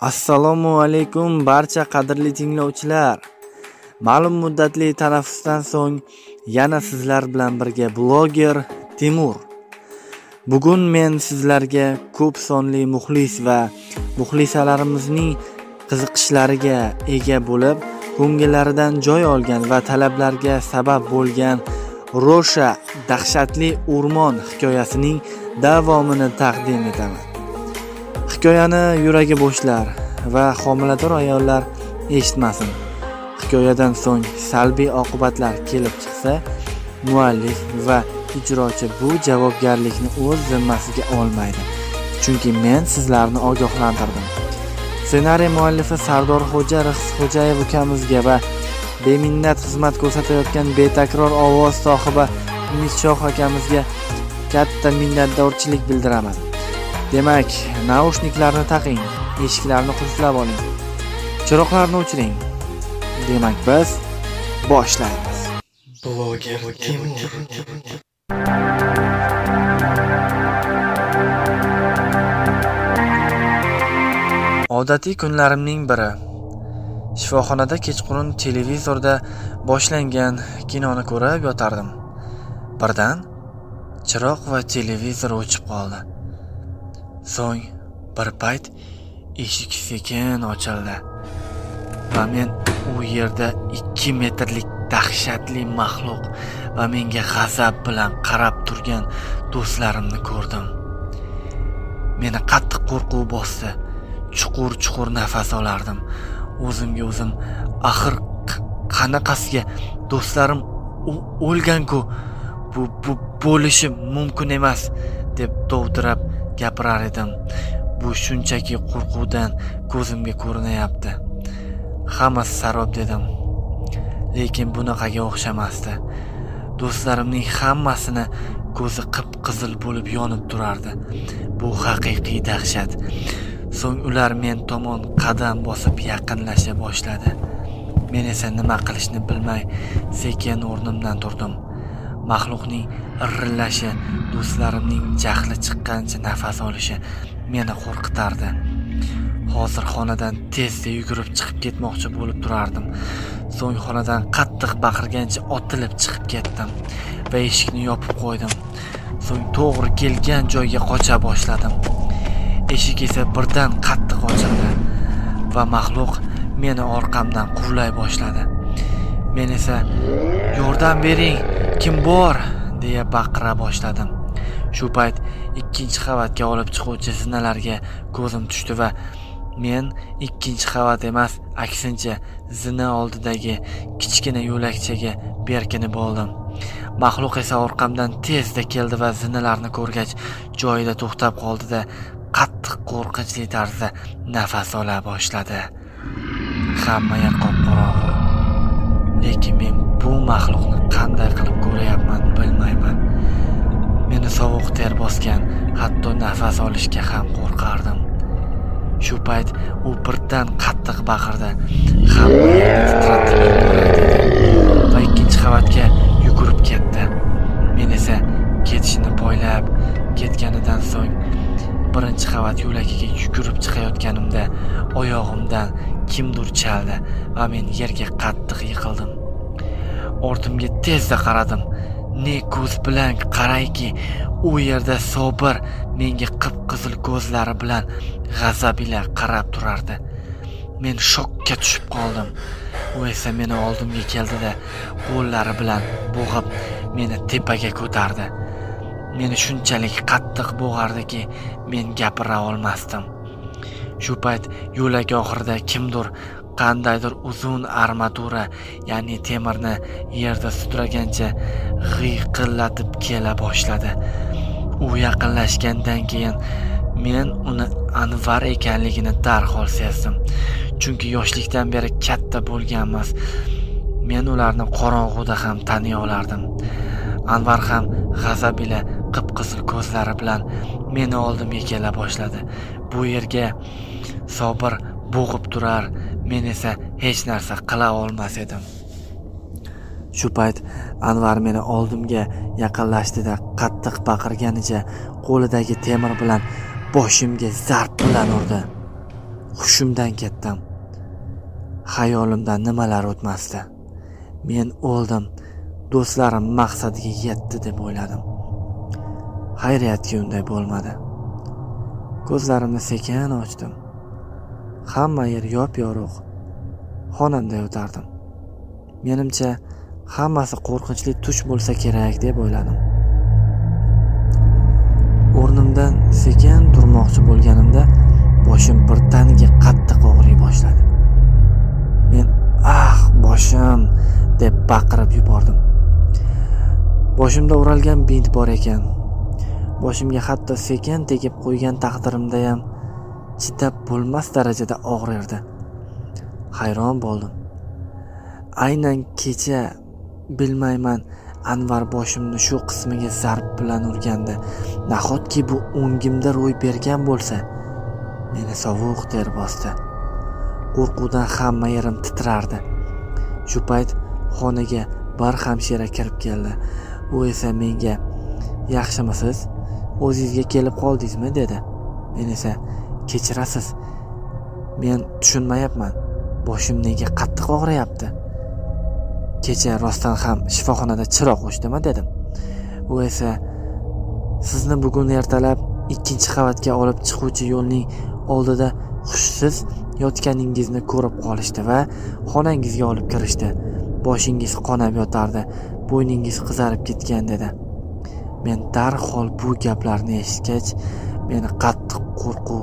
Assalomu alaykum barcha qadrli tinglovchilar. Ma'lum muddatli tanaffusdan so'ng yana sizlar bilan birga bloger Timur. Bugun men sizlarga ko'p sonli muxlis va muxlisalarimizning qiziqishlariga ega bo'lib, ko'ngillaridan joy olgan va talablarga sabab bo'lgan Rosha dahshatli o'rmon hikoyasining davomini taqdim etaman. Hikoyani yuragi bo'shlar va homilador ayollar eshitmasin. Hikoyadan so'ng salbiy oqibatlar kelib chiqsa, muallif va ijrochi bu javobgarlikni o'z zimmasiga olmaydi. Chunki men sizlarni ogohlantirdim. Ssenariy muallifi Sardorxo'ja Rixsixo'jayev ukamizga va beminnat xizmat ko'rsatayotgan betakror ovoz sohibi Umidshoh akamizga katta minnatdorchilik bildiraman. Demak, naushniklarni taqing, eshiklarni qulflab oling, chiroqlarni o'chiring. Demak, biz boshlaymiz. Bloger Timur. Odatiy kunlarimning biri. Shifoxonada kechqurun televizorda boshlangan kinoni ko'rib yotardim. Birdan chiroq va televizor o'chib qoldi. So'ng bir payt eshik sekin ochildi va men u yerda 2 metrlik dahshatli maxluq va menga g'azab bilan qarab turgan do'stlarimni ko'rdim. Meni qattiq qo'rquv bosdi. Chuqur nafas olardim. O'zimga o'zim, axir qanaqasiga do'stlarim o'lgan-ku, bu bo'lishi mumkin emas deb dovdirab gapirar edim. Bu shunchaki qo'rquvdan ko'zimga ko'rinayapti. Hammasi sarob dedim. Lekin bunaqaga o'xshamasdi. Do'stlarimning hammasini ko'zi qip-qizil bo'lib yonib turardi. Bu haqiqiy dahshat. So'ng ular men tomon qadam bosib yaqinlasha boshladi. Men esa nima qilishni bilmay sekin o'rnimdan turdim. Maxluqning irrillashi, do'stlarimning jahli chiqqancha nafas olishi meni qo'rqitardi. Hozir xonadan tezda yugurib chiqib ketmoqchi bo'lib turardim. So'ng xonadan qattiq baqirgancha otilib chiqib ketdim va eshikni yopib qo'ydim. So'ng to'g'ri kelgan joyga qocha boshladim. Eshik esa birdan qattiq ochildi va maxluq meni orqamdan quvlay boshladi. Men esa "Yordam bering, kim bor?" deya baqira boshladim. Shu payt 2-qavatga olib chiquvchi zinalarga ko'zim tushdi va men 2-qavat emas, aksincha zina oldidagi kichkina yo'lakchaga berkinib oldim. Maxluq esa orqamdan tezda keldi va zinalarni ko'rgach joyida to'xtab qoldi-da, qattiq qo'rqinchli tarzda nafas ola boshladi. Hamma yer qop-qorong'u. Lekin men bu maxluqni qanday qilib ko'rayapman bilmayman. Meni sovuq ter bosgan, hatto nafas olishga ham qo'rqardim. Shu payt u birdan qattiq baqirdi. Hamma yerni titratib yuboray dedi va 2-qavatga yugurib ketdi. Men esa ketishini poylab ketganidan so'ng 1-qavat yo'lagiga yugurib chiqayotganimda oyog'imdan kimdir chaldi va men yerga qattiq yiqildim. Ortimga tezda qaradim. Ne ko'z bilan qarayki, u yerda Sobir menga qip-qizil ko'zlari bilan g'azab ila qarab turardi. Men shokka tushib qoldim. U esa meni oldimga keldi-da, qo'llari bilan bo'g'ib meni tepaga ko'tardi. Meni shunchalik qattiq bo'g'ardiki, men gapira olmasdim. Shu payt yo'lak oxirida kimdir qandaydir uzun armatura, ya'ni temirni yerda sudragancha g'iyqillatib kela boshladi. U yaqinlashgandan keyin men uni Anvar ekanligini darhol sezdim. Chunki yoshlikdan beri katta bo'lganmiz. Men ularni qorong'uda ham taniy olardim. Anvar ham g'azab ila qip-qizil ko'zlari bilan meni oldimga kela boshladi. Bu yerga Sobir bo'g'ib turar, men esa hech narsa qila olmas edim. Shu payt Anvar meni oldimga yaqinlashdi-da, qattiq baqirganicha qo'lidagi temir bilan boshimga zarb bilan urdi. hushimdan ketdim. Xayolimdan nimalar o'tmasdi. Men o'ldim, do'stlarim maqsadiga yetdi deb o'yladim. Xayriyatki unday bo'lmadi. Ko'zlarimni sekin ochdim. Hamma yer yop-yorug'. Xonamda yotardim. Menimcha, hammasi qo'rqinchli tush bo'lsa kerak deb o'yladim. O'rnimdan sekin turmoqchi bo'lganimda boshim birdaniga qattiq og'riy boshladi. Men boshim deb baqirib yubordim. Boshimda o'ralgan bint bor ekan. Boshimga hatto sekin tegib qo'ygan taqdirimda ham chidab bo'lmas darajada og'rirdi. Hayron bo'ldim. Aynan kecha bilmayman Anvar boshimni shu qismiga zarb bilan urganda, nahotki bu o'ngimda ro'y bergan bo'lsa, meni sovuq ter bosdi. Qo'rquvdan hamma yerim titrardi. Shu payt xonaga bir hamshira kirib keldi. U esa menga "Yaxshimisiz? O'zingizga kelib qoldingizmi?" dedi. Men esa "Kechirasiz. Men tushunmayapman. Boshim nega qattiq og'riyapti? Kecha rostdan ham shifoxonada chiroq o'chdimi?" dedim. U esa "Sizni bugun ertalab 2-qavatga olib chiquvchi yo'lning oldida hushsiz yotganingizni ko'rib qolishdi va xonangizga olib kirishdi. Boshingiz qonab yotardi, bo'yningiz qizarib ketgan" dedi. Men darhol bu gaplarni eshitgach, meni qattiq qo'rquv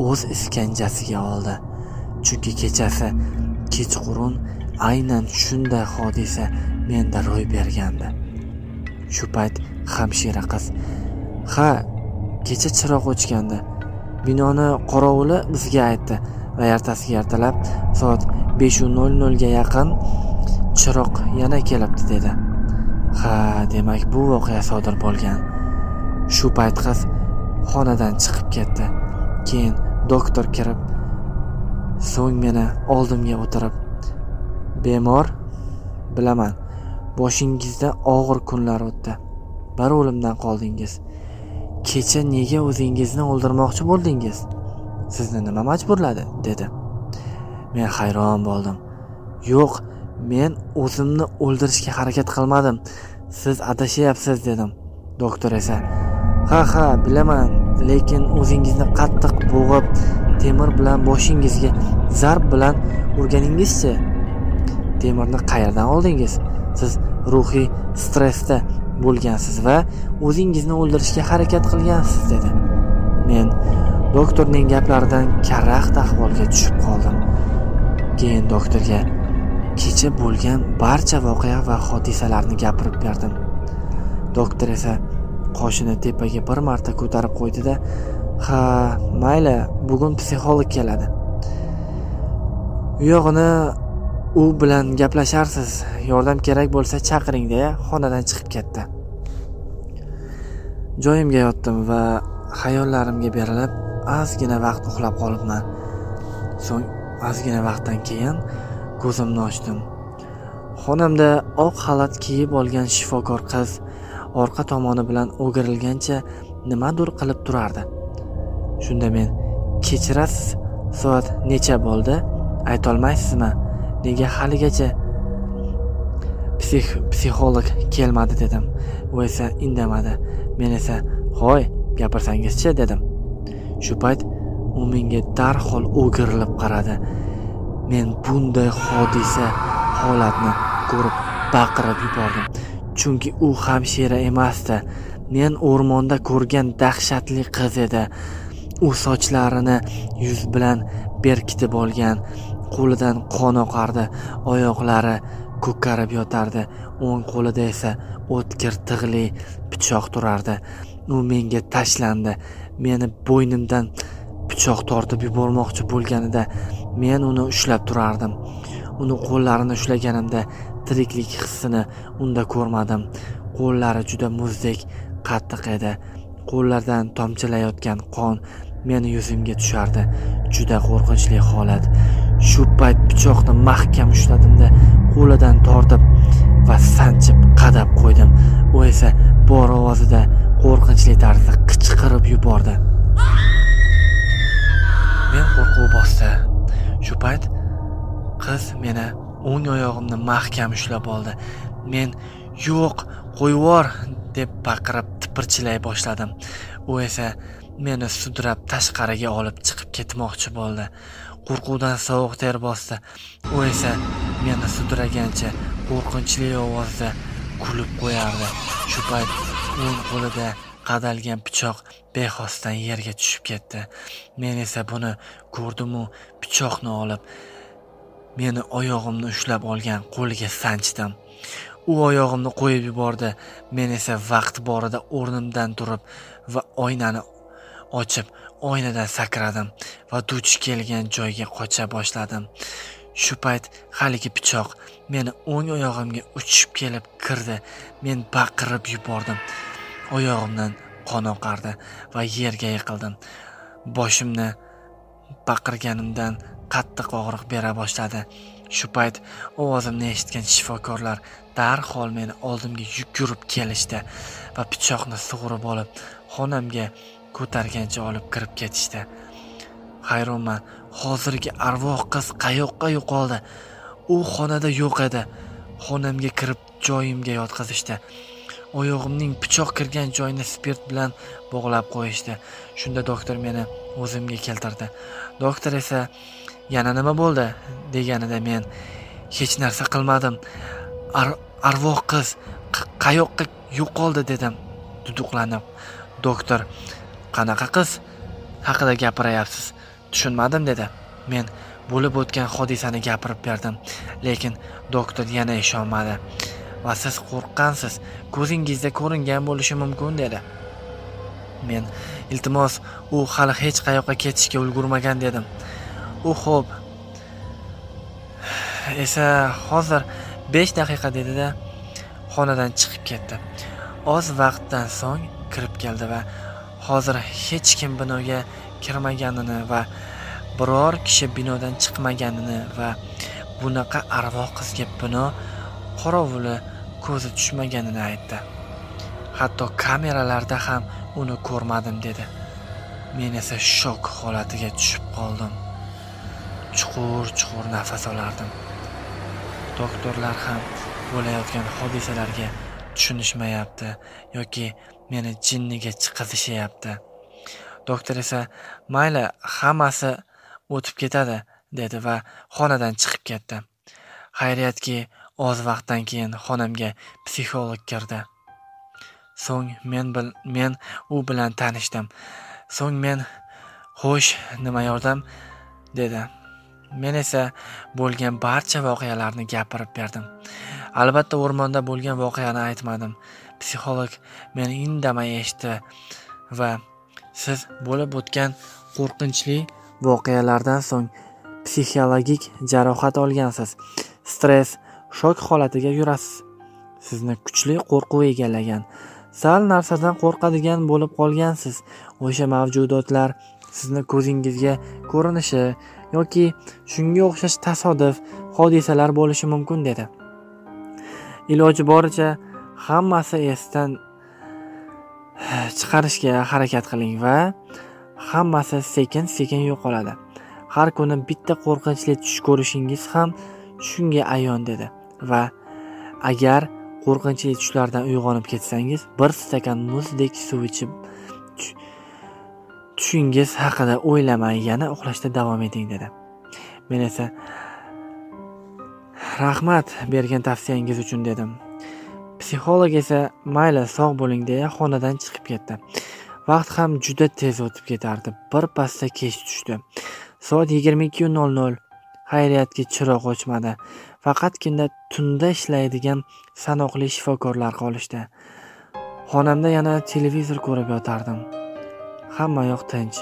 o'z iskanjasiga oldi. Chunki kechasi kechqurun aynan shunday hodisa menda ro'y bergandi. Shu payt hamshira qiz: "Ha, kecha chiroq o'chgandi. Binoni qorovuli bizga aytdi va ertasiga ertalab soat 5:00 ga yaqin chiroq yana kelibdi" dedi. Ha, demak bu voqea sodir bo'lgan. Shu payt qiz xonadan chiqib ketdi. Keyin doktor kirib, so'ng meni oldimga o'tirib: "Bemor, bilaman, boshingizda og'ir kunlar o'tdi. Bir o'limdan qoldingiz. Kecha nega o'zingizni o'ldirmoqchi bo'ldingiz? Sizni nima majburladi?" dedi. Men hayron bo'ldim. "Yo'q, men o'zimni o'ldirishga harakat qilmadim. Siz adashyapsiz" dedim. Doktor esa: "Ha, bilaman, lekin o'zingizni qattiq bo'g'ib, temir bilan boshingizga zarb bilan urganingizchi? Temirni qayerdan oldingiz? Siz ruhiy stressda bo'lgansiz va o'zingizni o'ldirishga harakat qilgansiz" dedi. Men doktorning gaplaridan karaxt ahvolga tushib qoldim. Keyin doktorga kecha bo'lgan barcha voqea va hodisalarni gapirib berdim. Doktor esa qoshini tepaga bir marta ko'tarib qo'ydi-da: "Ha, mayli, bugun psixolog keladi. U yog'ini u bilan gaplasharsiz. Yordam kerak bo'lsa chaqiring" deya xonadan chiqib ketdi. Joyimga yotdim va xayollarimga berilib, ozgina vaqt uxlab qolibman. So'ng ozgina vaqtdan keyin ko'zimni ochdim. Xonamda oq xalat kiyib olgan shifokor qiz orqa tomoni bilan o'girilgancha nimadir qilib turardi. Shunda men: "Kechirasiz, soat necha bo'ldi? Aytolmaysizmi? Nega haligacha psixolog kelmadi?" dedim. U esa indamadi. Men esa: "Hoy, gapirsangizchi" dedim. Shu payt u menga darhol o'girilib qaradi. Men bunday holatni ko'rib baqirib yubordim. Chunki u hamshira emasdi. Men o'rmonda ko'rgan dahshatli qiz edi. U sochlarini yuz bilan berkitib olgan, qo'lidan qon oqardi, oyoqlari ko'karib yotardi, o'ng qo'lida esa o'tkir tig'li pichoq turardi. U menga tashlandi. Meni bo'ynimdan pichoq tortib yubormoqchi bo'lganida men uni ushlab turardim. Uni qo'llarini ushlaganimda tiriklik hissini unda ko'rmadim. Qo'llari juda muzdek qattiq edi. Qo'llardan tomchilayotgan qon meni yuzimga tushardi. Juda qo'rqinchli holat. Shu payt pichoqni mahkam ushladimda, qo'lidan tortib va sanchib qadab qo'ydim. U esa bor ovozida qo'rqinchli tarzda qichqirib yubordi: Men qo'rquv bosdi. Shu payt qiz meni o'ng oyog'imni mahkam ushlab oldi. Men "Yo'q, qo'yvor" deb baqirib tipirchilay boshladim. U esa meni sudrab tashqariga olib chiqib ketmoqchi bo'ldi. Qo'rquvdan sovuq ter bosdi. U esa meni sudragancha qo'rqinchli ovozda kulib qo'yardi. Shu payt o'ng qo'lida qadalgan pichoq bexosdan yerga tushib ketdi. Men esa buni ko'rdim-u, pichoqni olib meni oyog'imni ushlab olgan qo'liga sanchdim. U oyog'imni qo'yib yubordi. Men esa vaqt borida o'rnimdan turib va oynani ochib, oynadan sakradim va duch kelgan joyga qocha boshladim. Shu payt haligi pichoq meni o'ng oyog'imga uchib kelib kirdi. Men baqirib yubordim. Oyog'imdan qon oqardi va yerga yiqildim. Boshimni baqirganimdan qattiq og'riq bera boshladi. Shu payt ovozimni eshitgan shifokorlar darhol meni oldimga yugurib kelishdi va pichoqni sug'urib olib, xonamga ko'targancha olib kirib ketishdi. Hayronman, hozirgi arvoh qiz qayoqqa yo'qoldi? U xonada yo'q edi. Xonamga kirib joyimga yotqizishdi. Oyog'imning pichoq kirgan joyini spirt bilan bog'lab qo'yishdi. Shunda doktor meni o'zimga keltirdi. Doktor esa "Yana nima bo'ldi?" deganida men "Hech narsa qilmadim. Arvoh qiz qayoqqa yo'qoldi" dedim duduqlanib. Doktor "Qanaqa qiz haqida gapiryapsiz? Tushunmadim" dedi. Men bo'lib o'tgan hodisani gapirib berdim, lekin doktor yana ishonmadi. "Va siz qo'rqqansiz, ko'zingizda ko'ringan bo'lishi mumkin" dedi. Men "Iltimos, u hali hech qayoqqa ketishga ulgurmagan" dedim. U "Xo'p, esa hozir 5 daqiqa" dedi-da, xonadan chiqib ketdi. Oz vaqtdan so'ng kirib keldi va hozir hech kim binoga kirmaganini va biror kishi binodan chiqmaganini va bunaqa arvoh qizga bino qorovuli ko'zi tushmaganini aytdi. Hatto kameralarda ham uni ko'rmadim dedi. Men esa shok holatiga tushib qoldim. Chuqur nafas olardim. Doktorlar ham bo'layotgan hodisalarga tushunishmayapti yoki meni jinniga chiqazishyapti. Doktor esa "Mayli, hammasi o'tib ketadi" dedi va xonadan chiqib ketdi. Xayriyatki, oz vaqtdan keyin xonamga psixolog kirdi. So'ng men u bilan tanishdim. So'ng men "Xo'sh, nima yordam?" dedi. Men esa bo'lgan barcha voqealarni gapirib berdim. Albatta o'rmonda bo'lgan voqeani aytmadim. Psixolog meni indamay eshitdi va "Siz bo'lib o'tgan qo'rqinchli voqealardan so'ng psixologik jarohat olgansiz. Stress, shok holatiga yurasiz. Sizni kuchli qo'rquv egallagan. Sal narsadan qo'rqadigan bo'lib qolgansiz. O'sha mavjudotlar sizni ko'zingizga ko'rinishi yoki shunga o'xshash tasodif hodisalar bo'lishi mumkin" dedi. Iloji boricha hammasi esdan chiqarishga harakat qiling va hammasi sekin-sekin yo'qoladi. Har kuni bitta qo'rqinchli tush ko'rishingiz ham shunga ayon dedi. Va agar qo'rqinchli tushlardan uyg'onib ketsangiz, bir stakan muzdek suv ichib tushingiz haqida o'ylamay yana uxlashda davom eting dedi. Men esa "Rahmat bergan tavsiyangiz uchun" dedim. Psixolog esa "Mayli, sog' bo'ling" deya xonadan chiqib ketdi. Vaqt ham juda tez o'tib ketardi. Birpasda kech tushdi. Soat 22:00. Xayriyatki chiroq o'chmadi. Faqatgina tunda ishlaydigan sanoqli shifokorlar qolishdi. Xonamda yana televizor ko'rib yotardim. Hamma yoq tinch.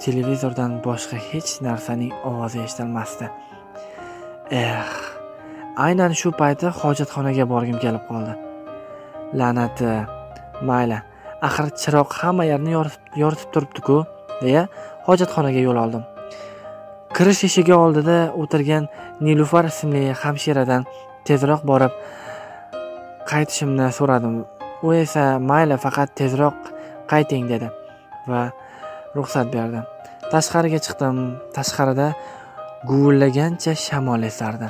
Televizordan boshqa hech narsaning ovozi eshitilmasdi. Aynan shu payti hojatxonaga borgim kelib qoldi. La'nati, mayli, axir chiroq hamma yerni yoritib turibdi-ku, deya hojatxonaga yo'l oldim. Kirish eshigi oldida o'tirgan Nilufar ismli hamshiradan tezroq borib qaytishimni so'radim. U esa "Mayli, faqat tezroq qayting" dedi va ruxsat berdi. Tashqariga chiqdim. Tashqarida guvillagancha shamol esardi.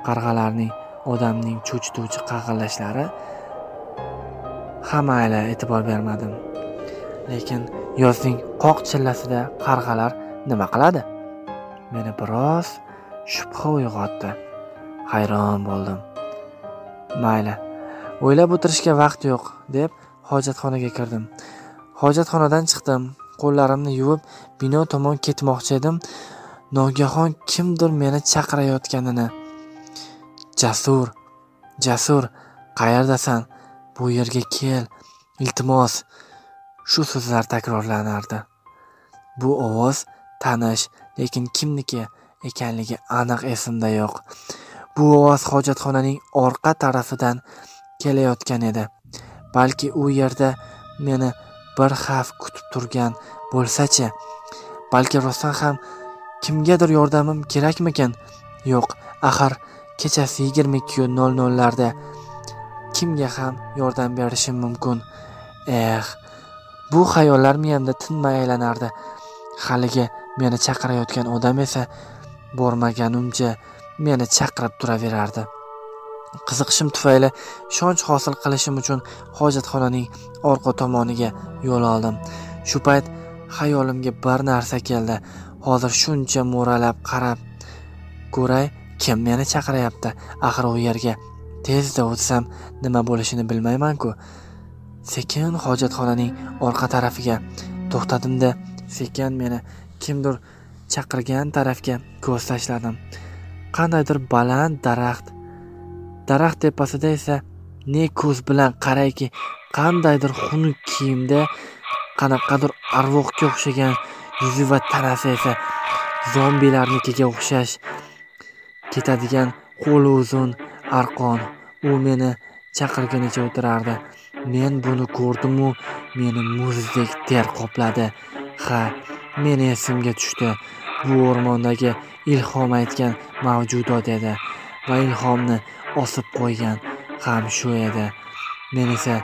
Qarg'alarning, odamning cho'chituvchi qaqillashlari hamma e'tibor bermadim. Lekin yozning qoq chillasida qarg'alar nima qiladi? Meni biroz shubha uyg'otdi. Hayron bo'ldim. Mayli, o'ylab o'tirishga vaqt yo'q, deb hojatxonaga kirdim. Hojatxonadan chiqdim. Qo'llarimni yuvib, bino tomon ketmoqchi edim. Nogahon kimdir meni chaqirayotganini. Jasur, qayerdasan? Bu yerga kel, iltimos. Shu so'zlar takrorlanardi. Bu ovoz tanish, lekin kimniki ekanligi aniq esimda yo'q. Bu ovoz hojatxonaning orqa tarafidan kelayotgan edi. Balki u yerda meni bir xavf kutib turgan bo'lsa-chi? Balki rostdan ham kimgadir yordamim kerakmikan? Yo'q, axir kechasi 22:00larda kimga ham yordam berishim mumkin? Bu xayollar miyamda tinmay aylanardi. Haligi meni chaqirayotgan odam esa bormaganimcha meni chaqirib turaverardi. Qiziqishim tufayli ishonch hosil qilishim uchun hojatxonaning orqa tomoniga yo'l oldim. Shu payt xayolimga bir narsa keldi. Hozir shuncha mo'ralab qarab ko'ray, kim meni chaqirayapti? Axir u yerga tezda o'tsam nima bo'lishini bilmayman-ku. Sekin hojatxonaning orqa tarafiga to'xtadim-da, sekin meni kimdir chaqirgan tarafga ko'z tashladim. Qandaydir baland daraxt tepasida esa ne ko'z bilan qarayki, qandaydir xunuk kiyimda, qanaqadir arvohga o'xshagan yuzi va tanasi esa zombilarnikiga o'xshash ketadigan qo'li uzun arqon. U meni chaqirganicha o'tirardi. Men buni ko'rdim-u, meni muzdek ter qopladi. Meni esimga tushdi. Bu o'rmondagi ilhom aytgan mavjudot edi va ilhomni osib qo'ygan ham shu edi. Men esa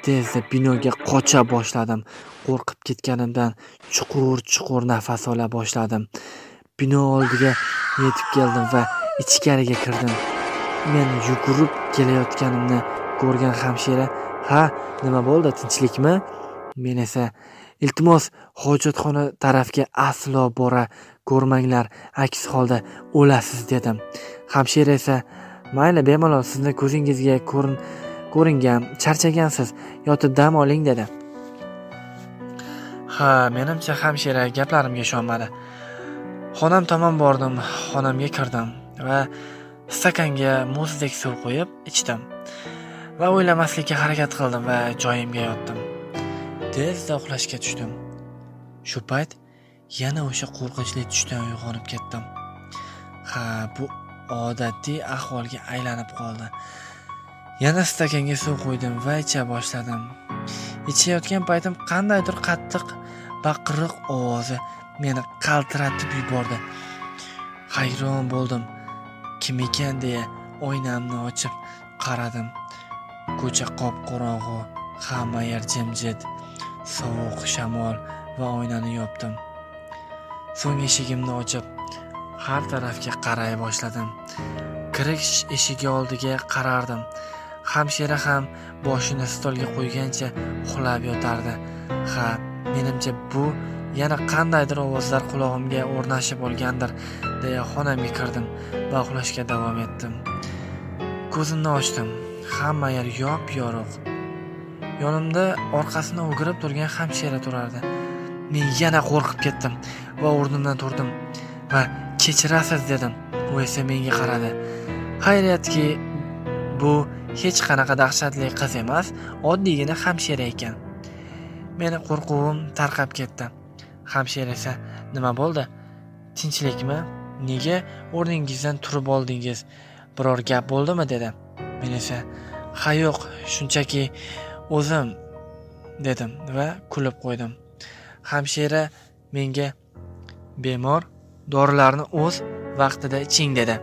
tezda binoga qocha boshladim. Qo'rqib ketganimdan chuqur nafas ola boshladim. Bino oldiga yetib keldim va ichkariga kirdim. Men yugurib kelayotganimni ko'rgan hamshira, nima bo'ldi, tinchlikmi? Men esa, iltimos, hojatxona tarafga aslo bora ko'rmanglar, aks holda o'lasiz, dedim. Hamshira esa, mayli, bemalol, sizni ko'zingizga ko'ringan, charchagansiz, yotib dam oling, dedi. Menimcha hamshira gaplarimga ishonmadi. Xonam tomon bordim, xonamga kirdim va stakanga muzdek suv qo'yib ichdim va o'ylamaslikka harakat qildim va joyimga yotdim. Tezda uxlashga tushdim. Shu payt yana o'sha qo'rqinchli tushdan uyg'onib ketdim. Bu odatiy ahvolga aylanib qoldi. Yana stakanga suv qo'ydim va icha boshladim. Ichayotgan paytim qandaydir qattiq baqiriq ovozi meni qaltiratib yubordi. Hayron bo'ldim. Kim ekan deya oynamni ochib qaradim. Ko'cha qop-qorong'u, hamma yer jimjit, sovuq shamol va oynani yopdim. So'ng eshigimni ochib, har tarafga qaray boshladim. Kirish eshigi oldiga qarardim. Hamshira ham boshini stolga qo'ygancha uxlab yotardi. Menimcha bu yana qandaydir ovozlar qulog'imga o'rnashib olgandir, deya xonamga kirdim va uxlashga davom etdim. Ko'zimni ochdim. Hamma yer yop-yorug'. Yonimda orqasini o'girib turgan hamshira turardi. Men yana qo'rqib ketdim va o'rnimdan turdim va kechirasiz, dedim. U esa menga qaradi. Xayriyatki, bu hech qanaqa dahshatli qiz emas, oddiygina hamshira ekan. Meni qo'rquvim tarqab ketdi. Hamshira esa, nima bo'ldi? Tinchlikmi? Nega o'rningizdan turib oldingiz? Biror gap bo'ldimi, dedi. Men esa, yo'q, shunchaki o'zim, dedim va kulib qo'ydim. Hamshira menga, bemor dorilarni o'z vaqtida iching, dedi.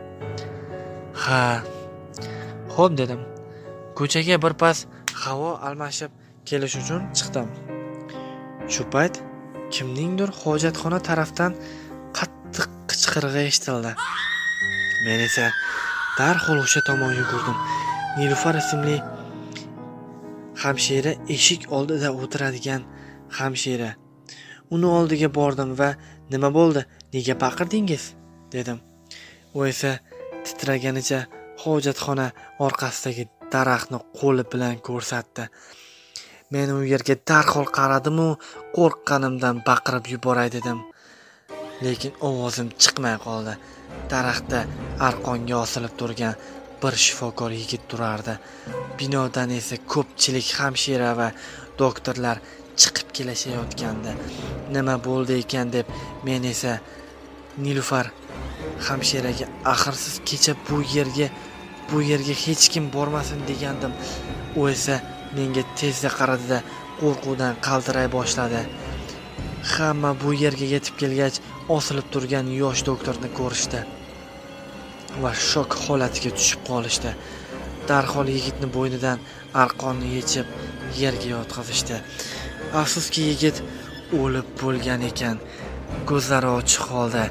Xo'p, dedim. Ko'chaga birpas havo almashib kelish uchun chiqdim. Shu payt kimningdir hojatxona tarafdan qattiq qichqirig'i eshitildi. Men esa darhol o'sha tomon yugurdim. Nilufar ismli hamshira eshik oldida o'tiradigan hamshira. Uni oldiga bordim va "Nima bo'ldi? Nega baqirdingiz?" dedim. U esa titraganicha hojatxona orqasidagi daraxtni qo'li bilan ko'rsatdi. Men u yerga darhol qaradim-u, qo'rqqanimdan baqirib yuboray dedim. Lekin ovozim chiqmay qoldi. Daraxtda arqonga osilib turgan bir shifokor yigit turardi. Binodan esa ko'pchilik hamshira va doktorlar chiqib kelishayotgandi. Nima bo'ldi ekan deb men esa Nilufar hamshiraga "Axir siz kecha bu yerga hech kim bormasin degandim." U esa menga tezda qaradi-da qo'rquvdan qaltiray boshladi. Hamma bu yerga yetib kelgach, osilib turgan yosh doktorni ko'rishdi va shok holatiga tushib qolishdi. Darhol yigitni bo'ynidan arqonni yechib yerga yotqizishdi. Afsuski, yigit o'lib bo'lgan ekan. Ko'zlari ochiq holda,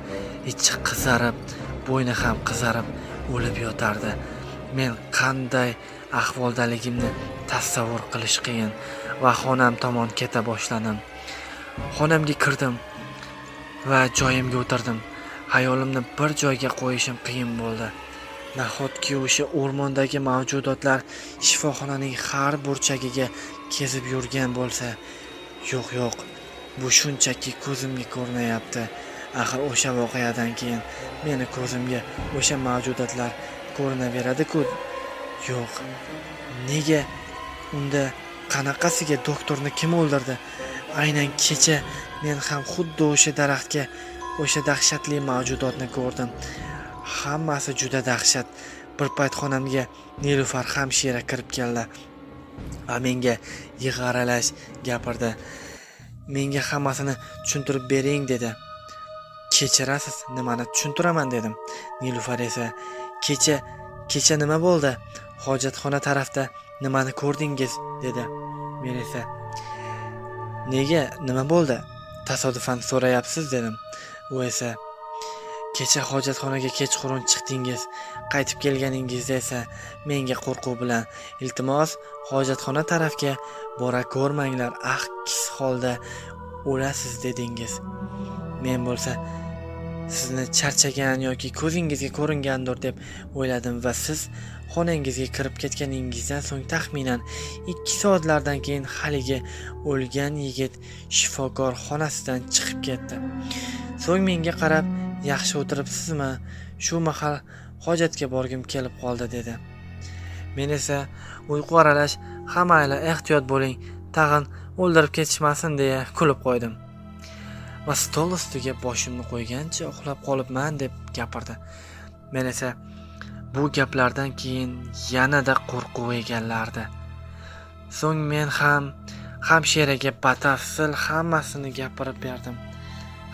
ichi qizarib, bo'yni ham qizarib o'lib yotardi. Men qanday ahvoldaligimni tasavvur qilish qiyin va xonam tomon keta boshladim. Xonamga kirdim va joyimga o'tirdim. Hayolimni bir joyga qo'yishim qiyin bo'ldi. Nahotki o'sha o'rmondagi mavjudotlar shifoxonaning har burchagiga kezib yurgan bo'lsa? Yo'q, bu shunchaki ko'zimga ko'rinayapti. Axir o'sha voqeadan keyin meni ko'zimga o'sha mavjudotlar ko'rinaveradi-ku. Yo'q. Nega? Unda qanaqasiga doktorni kim o'ldirdi? Aynan kecha men ham xuddi o'sha daraxtga o'sha dahshatli mavjudotni ko'rdim. Hammasi juda dahshat. Bir payt xonamga Nilufar hamshira kirib keldi va menga yig'aralash gapirdi. Menga hammasini tushuntirib bering dedi. Kechirasiz, nimani tushuntiraman dedim. Nilufar esa kecha nima bo'ldi? Hojatxona tarafda nimani ko'rdingiz dedi. Men esa nega, nima bo'ldi? Tasodifan so'rayapsiz dedim. U esa kecha hojatxonaga kechqurun chiqdingiz. Qaytib kelganingizda esa menga qo'rquv bilan "Iltimos, hojatxona tarafga bora ko'rmanglar, aks holda o'lasiz" dedingiz. Men bo'lsa sizni charchagan yoki ko'zingizga ko'ringandir deb o'yladim va siz xonangizga kirib ketganingizdan so'ng taxminan 2 soatlardan keyin haligi o'lgan yigit shifokor xonasidan chiqib ketdi. So'ng menga qarab "Yaxshi o'tiribsizmi? Shu mahal hojatga borgim kelib qoldi" dedi. Men esa uyqu aralash "Hammanglar ehtiyot bo'ling, tag'in o'ldirib ketishmasin" deya kulib qo'ydim. Va stol ustiga boshimni qo'ygancha uxlab qolibman deb gapirdi. Men esa bu gaplardan keyin yanada qo'rquv egallardi. So'ng men ham hamshiraga batafsil hammasini gapirib berdim.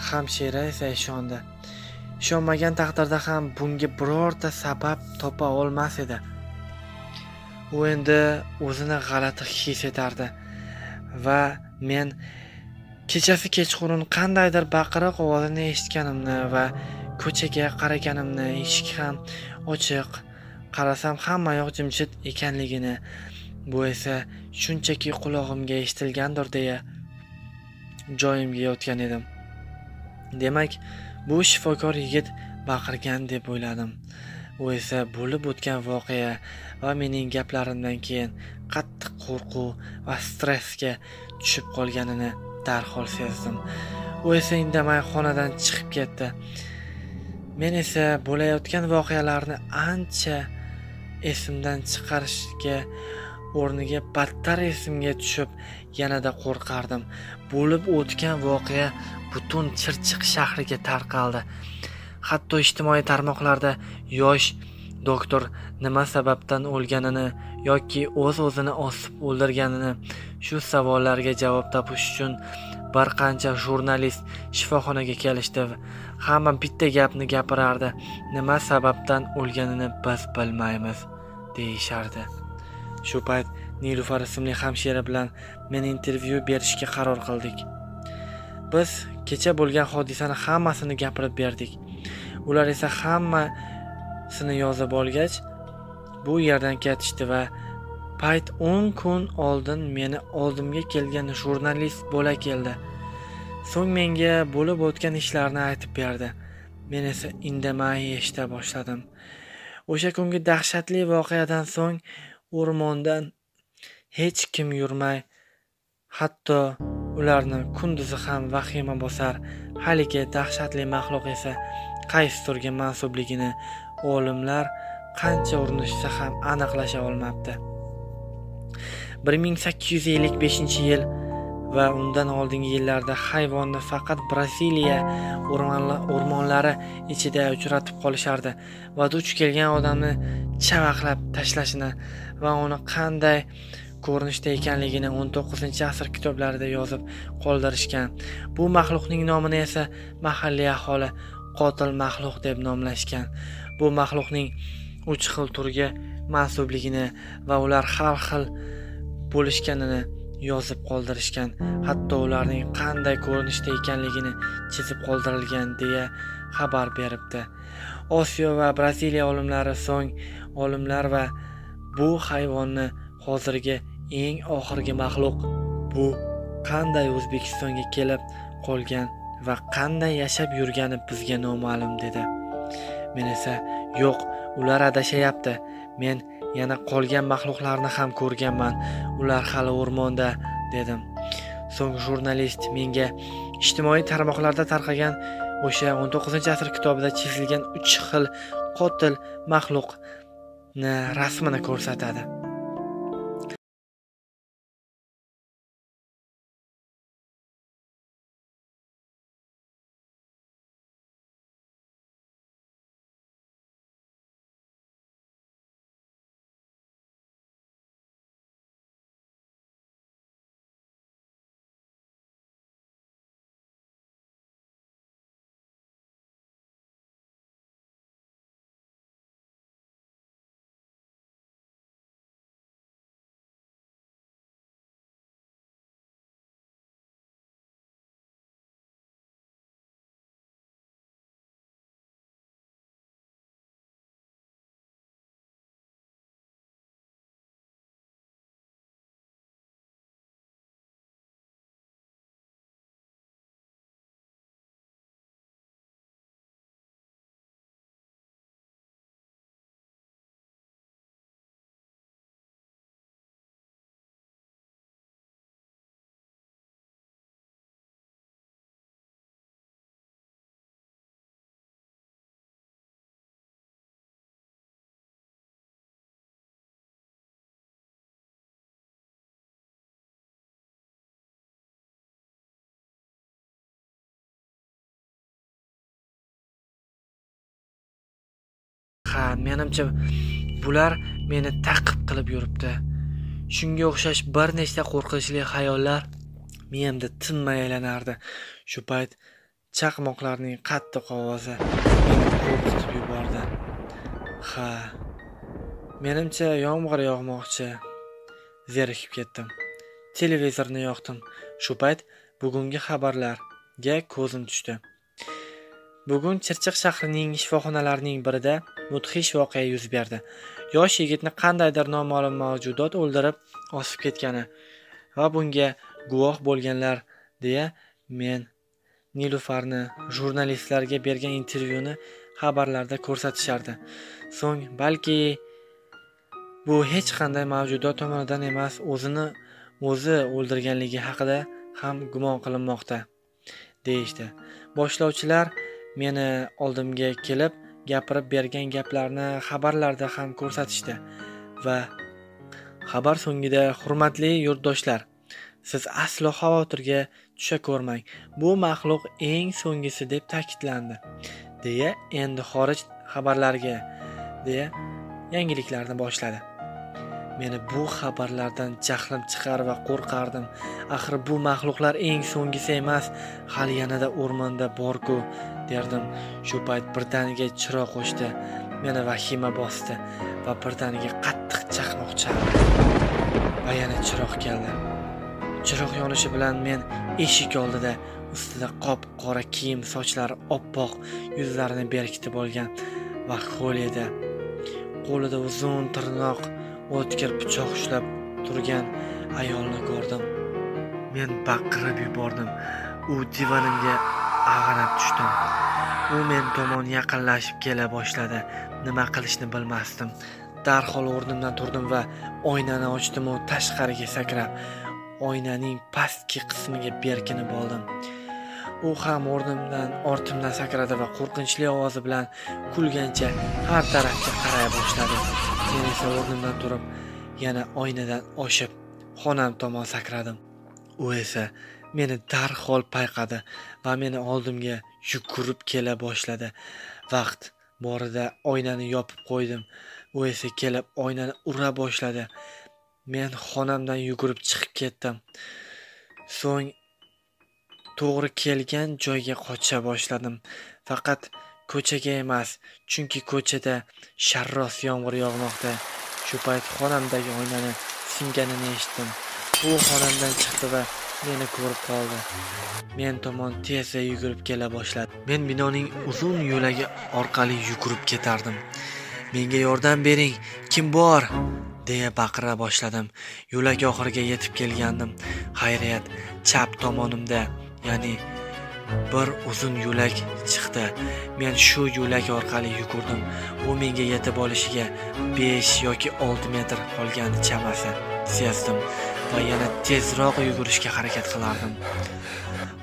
Hamshira esa ishondi. Ishonmagan taqdirda ham bunga birorta sabab topa olmas edi. U endi o'zini g'alati his etardi va men kechasi kechqurun qandaydir baqiriq ovozini eshitganimni va ko'chaga qaraganimni, eshik ham ochiq, qarasam hamma yoq jimjit ekanligini, bu esa shunchaki qulog'imga eshitilgandir deya joyimga yotgan edim. Demak, bu shifokor yigit baqirgan deb o'yladim. U esa bo'lib o'tgan voqea va mening gaplarimdan keyin qattiq qo'rquv va stressga tushib qolganini darhol sezdim. U esa indamay xonadan chiqib ketdi. Men esa bo'layotgan voqealarni ancha esimdan chiqarishga o'rniga battar esimga tushib yanada qo'rqardim. Bo'lib o'tgan voqea butun Chirchiq shahriga tarqaldi. Hatto ijtimoiy tarmoqlarda yosh doktor nima sababdan o'lganini yoki o'z-o'zini osib o'ldirganini, shu savollarga javob topish uchun bir qancha jurnalist shifoxonaga kelishdi. Hamma bitta gapni gapirardi: nima sababdan o'lganini biz bilmaymiz deyishardi. Shu payt Nilufar ismli hamshira bilan men intervyu berishga qaror qildik. Biz kecha bo'lgan hodisani hammasini gapirib berdik. Ular esa hammasini yozib olgach, bu yerdan ketishdi va payt 10 kun oldin meni oldimga kelgan jurnalist bo'la keldi. So'ng menga bo'lib o'tgan ishlarni aytib berdi. Men esa indamay eshita boshladim. O'sha kungi dahshatli voqeadan so'ng o'rmondan hech kim yurmay, hatto ularni kunduzi ham vahima bosar. Haligi dahshatli maxluq esa qaysi turga mansubligini olimlar qancha urinishsa ham aniqlasha olmabdi. 1855-yil va undan oldingi yillarda hayvonni faqat Braziliya o'rmonlari ichida uchratib qolishardi va duch kelgan odamni chavaqlab tashlashini va uni qanday ko'rinishda ekanligini 19-asr kitoblarida yozib qoldirishgan. Bu maxluqning nomini esa mahalliy aholi qotil maxluq deb nomlashgan. Bu maxluqning 3 xil turga mansubligini va ular har xil bo'lishganini yozib qoldirishgan. Hatto ularning qanday ko'rinishda ekanligini chizib qoldirilgan deya xabar beribdi. Osiyo va Braziliya olimlari so'ng olimlar va bu hayvonni hozirgi eng oxirgi maxluq bu qanday O'zbekistonga kelib qolgan va qanday yashab yurgani bizga noma'lum dedi. Men esa yo'q, ular adashayapti. Men yana qolgan maxluqlarni ham ko'rganman. Ular hali o'rmonda dedim. So'ng jurnalist menga ijtimoiy tarmoqlarda tarqagan o'sha 19-asr kitobida chizilgan 3 xil qotil maxluqni rasmini ko'rsatadi. Menimcha bular meni ta'qib qilib yuribdi. Shunga o'xshash bir nechta qo'rqinchli xayollar miyamda tinmay aylanardi. Shu payt chaqmoqlarning qattiq ovozi meni qo'rqitib yubordi. Menimcha yomg'ir yog'moqchi. Zerikib ketdim. Televizorni yoqdim. Shu payt bugungi xabarlarga ko'zim tushdi. Bugun Chirchiq shahrining shifoxonalarining birida mudhish voqea yuz berdi. Yosh yigitni qandaydir noma'lum mavjudot o'ldirib, osib ketgani va bunga guvoh bo'lganlar deya men Nilufarni jurnalistlarga bergan intervyuni xabarlarda ko'rsatishardi. So'ng balki bu hech qanday mavjudot tomonidan emas, o'zini o'zi o'ldirganligi haqida ham gumon qilinmoqda deyishdi. Boshlovchilar meni oldimga kelib gapirib bergan gaplarni xabarlarda ham ko'rsatishdi va xabar so'ngida hurmatli yurtdoshlar, siz aslo xavotirga tusha ko'rmang. Bu maxluq eng so'nggisi deb ta'kidlandi. deya endi xorij xabarlariga deya yangiliklarni boshladi. Meni bu xabarlardan jahlim chiqar va qo'rqardim. Axir bu maxluqlar eng so'nggisi emas, hali yanada o'rmonda bor-ku derdim. Shu payt birdaniga chiroq o'chdi. Meni vahima bosdi va birdaniga qattiq chaqmoq chaldi. Va yana chiroq keldi. Chiroq yonishi bilan men eshik oldida ustida qop qora kiyim, sochlari oppoq, yuzlarini berkitib olgan va ho'l edi. Qo'lida uzun tirnoq, o'tkir pichoq ushlab turgan ayolni ko'rdim. Men baqirib yubordim. U divonimga ag'anab tushdim. U men tomon yaqinlashib kela boshladi. Nima qilishni bilmasdim. Darhol o'rnimdan turdim va oynani ochdim va tashqariga sakrab, oynaning pastki qismiga berkinib oldim. U ham o'rnimdan ortimdan sakradi va qo'rqinchli ovozi bilan kulgancha har tarafga qaray boshladi. Men esa o'rnimdan turib, yana oynadan oshib, xonam tomon sakradim. U esa meni darhol payqadi va meni oldimga yugurib kela boshladi. Vaqt borida oynani yopib qo'ydim. U esa kelib oynani ura boshladi. Men xonamdan yugurib chiqib ketdim. So'ng to'g'ri kelgan joyga qocha boshladim. Faqat ko'chaga emas, chunki ko'chada sharros yomg'ir yog'moqda. Shu payt xonamdagi oynani singanini eshitdim. U xonamdan chiqdi va meni ko'rib qoldi. Men tomon tezda yugurib kela boshladi. Men binoning uzun yo'lagi orqali yugurib ketardim. Menga yordam bering, kim bor? deya baqira boshladim. Yo'lak oxiriga yetib kelgandim. Xayriyat, chap tomonimda, ya'ni bir uzun yo'lak chiqdi. Men shu yo'lak orqali yugurdim. U menga yetib olishiga 5 yoki 6 metr qolgandi chamasi. Sezdim va yana tezroq yugurishga harakat qilardim.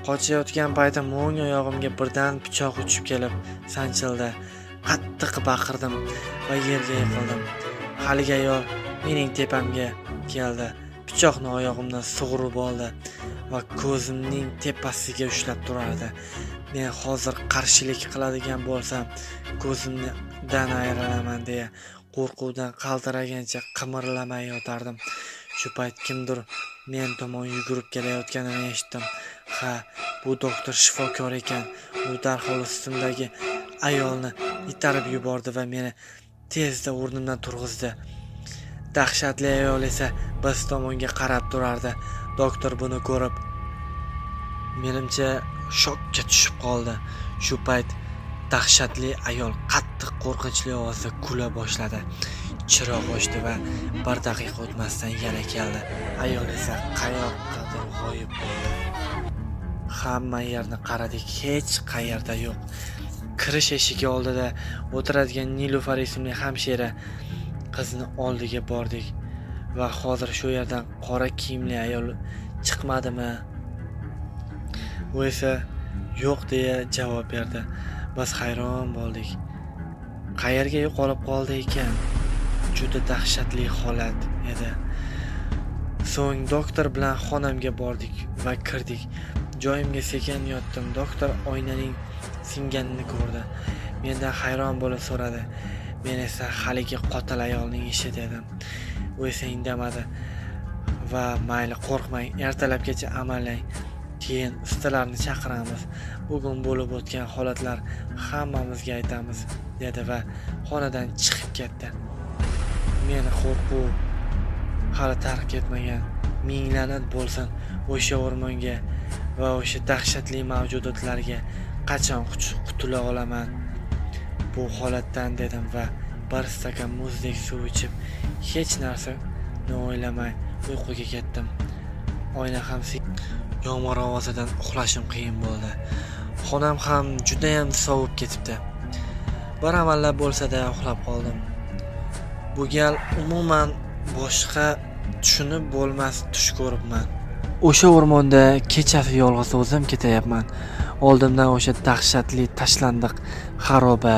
Qochayotgan paytim o'ng oyog'imga birdan pichoq uchib kelib sanchildi. Qattiq baqirdim va yerga yiqildim. Haligi ayol mening tepamga keldi. Pichoqni oyog'imdan sug'urib oldi va ko'zimning tepasiga ushlab turardi. Men hozir qarshilik qiladigan bo'lsam, ko'zimdan ayrilaman deya qo'rquvdan qaltiragancha qimirlamay yotardim. Shu payt kimdir men tomon yugurib kelayotganini eshitdim. Ha, bu doktor shifokor ekan. U darhol ustimdagi ayolni itarib yubordi va meni tezda o'rnimdan turg'izdi. Dahshatli ayol esa biz tomonga qarab turardi. Doktor buni ko'rib, menimcha shokka tushib qoldi. Shu payt dahshatli ayol qattiq qo'rqinchli ovozda kula boshladi. Chiroq o'chdi va bir daqiqa o'tmasdan yana keldi. Ayol esa qayoqqadir g'oyib bo'ldi. Hamma yerni qaradik, hech qayerda yo'q. Kirish eshigi oldida o'tiradigan Nilufar ismli hamshira qizni oldiga bordik va hozir shu yerdan qora kiyimli ayol chiqmadimi? U esa yo'q deya javob berdi. Biz hayron bo'ldik. Qayerga yo'qolib qoldi ekan? Juda dahshatli holat edi. So'ng doktor bilan xonamga bordik va kirdik. Joyimga sekin yotdim. Doktor oynaning singanini ko'rdi. Mendan hayron bo'lib so'radi. Men esa haligi qotil ayolning ishi dedim. U esa indamadi va mayli qo'rqmang, ertalabgacha amallang. Keyin ustalarni chaqiramiz. Bugun bo'lib o'tgan holatlar hammamizga aytamiz dedi va xonadan chiqib ketdi. Meni qo'rquv hali tark etmagan. Ming la'nat bo'lsin o'sha o'rmonga va o'sha dahshatli mavjudotlarga. Qachon qutula olaman bu holatdan dedim va bir stakan muzdek suv ichib hech narsani o'ylamay uyquga ketdim. Oyna ham yomg'ir ovozidan uxlashim qiyin bo'ldi. Xonam ham juda ham sovib ketibdi. Bir amallab bo'lsa-da uxlab qoldim. Bu gal umuman boshqa tushunib bo'lmas tush ko'ribman. O'sha o'rmonda kechasi yolg'iz o'zim ketayapman. Oldimdan o'sha dahshatli tashlandiq xaroba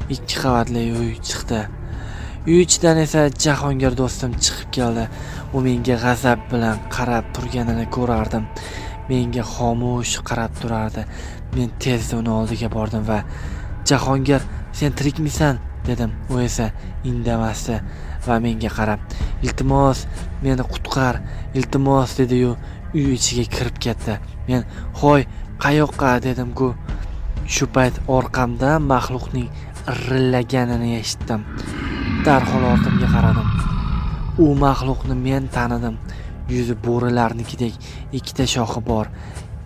2 qavatli uy chiqdi. Uy ichidan esa Jahongir do'stim chiqib keldi. U menga g'azab bilan qarab turganini ko'rardim. Menga xomush qarab turardi. Men tezda uni oldiga bordim va "Jahongir, sen tirikmisan?" dedim. U esa indamasdi va menga qarab, "Iltimos, meni qutqar, iltimos" dedi-yu uy ichiga kirib ketdi. Men "Hoy, qayoqqa?" dedim-ku. Shu payt orqamda maxluqning irillaganini eshitdim. Darhol ortimga qaradim. U maxluqni men tanidim. Yuzi bo'rilarnikidek 2 shoxi bor.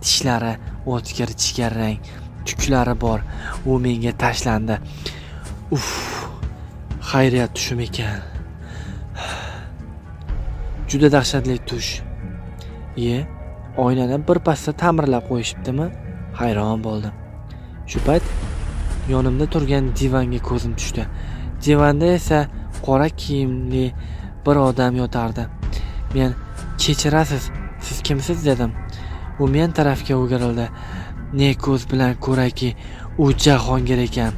tishlari o'tkir jigarrang, tuklari bor. U menga tashlandi. Uff, xayriyat tushim ekan. Juda dahshatli tush. Oynani bir pasda ta'mirlab qo'yishibdimi? Hayron bo'ldim. Shu payt yonimda turgan divanga ko'zim tushdi. Divanda esa qora kiyimli bir odam yotardi. Men "Kechirasiz, siz kimsiz?" dedim. U men tarafga o'girildi. Ne ko'z bilan ko'raki, u Jahongir ekan.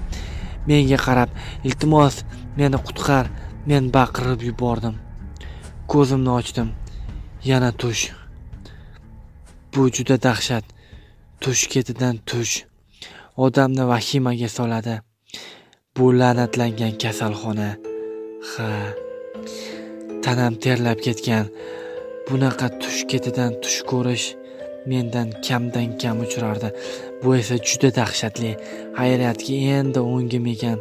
Menga qarab, "Iltimos, meni qutqar." Men baqirib yubordim. Ko'zimni ochdim. Yana tush. Bu juda dahshat. Tush ketidan tush. Odamni vahimaga soladi. Bu la'natlangan kasalxona. Tanam terlab ketgan. Bunaqa tush ketidan tush ko'rish mendan kamdan kam uchrardi. Bu esa juda dahshatli. Xayriyatki endi o'ngim ekan.